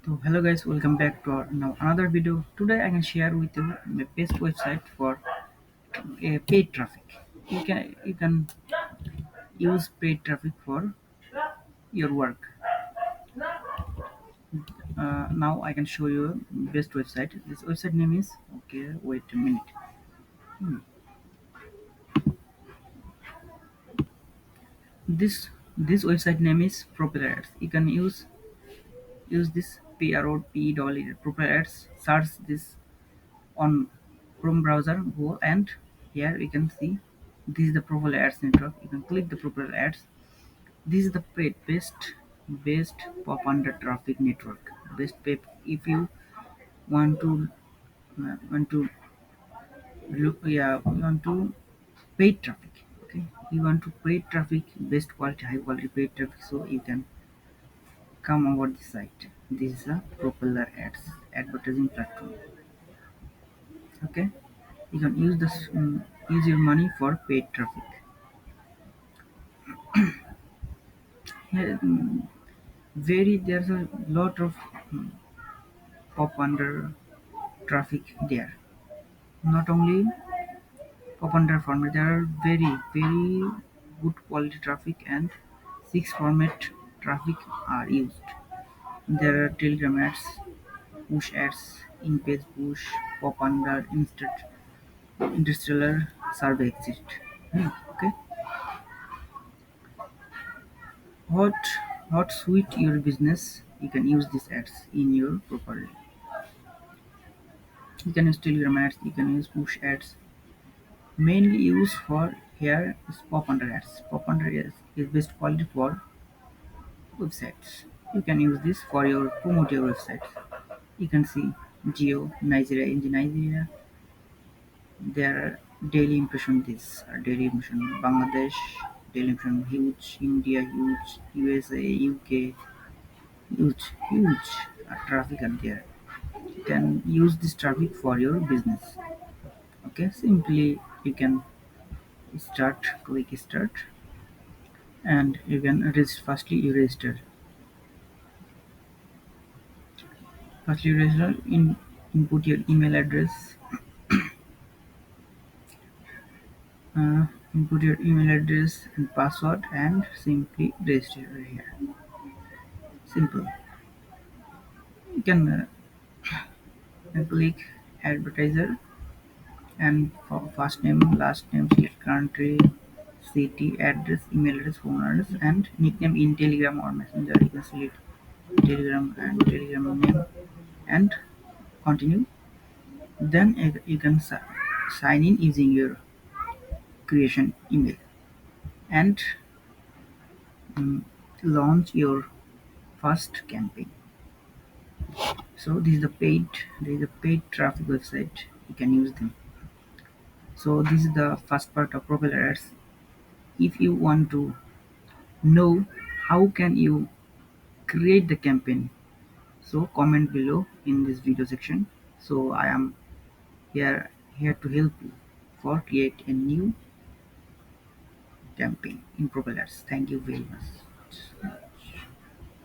So hello guys, welcome back to now another video. Today I can share with you the best website for paid traffic. You can use paid traffic for your work. Now I can show you best website. This website name is okay. Wait a minute. Hmm. This website name is Propeller Ads. You can use this PROP Propeller Ads. Search this on Chrome browser, go and here you can see this is the profile ads network. You can click the profile ads. This is the best pop under traffic network. Best pay if you want to look, yeah, you want to paid traffic. Okay, you want to paid traffic, best quality, high quality paid traffic. So you can come over the site. This is a propeller ads advertising platform. Okay, you can use your money for paid traffic. Here, very there's a lot of mm, pop under traffic there. Not only pop under format, there are very good quality traffic and six format traffic are used. There are telegram ads, push ads, in-page push, pop under, interstellar survey exit. Okay, what what suit your business? You can use these ads in your property. You can use telegram ads. You can use push ads. Mainly used for here is pop under ads. Pop under is best quality for websites. You can use this for your promote your websites. You can see Geo, Nigeria, in the Nigeria, there are daily impression this daily impression Bangladesh, daily impression huge, India huge, USA, UK huge traffic are there. You can use this traffic for your business. Okay, simply you can click start and you can register. Firstly you register input your email address, input your email address and password and simply register here. Simple. You can click advertiser and for first name, last name, select country, city, address, email address, phone address, and nickname in Telegram or Messenger. You can select Telegram and Telegram name and continue. Then you can sign in using your creation email and mm, launch your first campaign. So this is the paid traffic website. You can use them. So this is the first part of propeller ads. If you want to know how can you create the campaign, so comment below in this video section. So I am here to help you for create a new campaign in propeller ads. Thank you very much.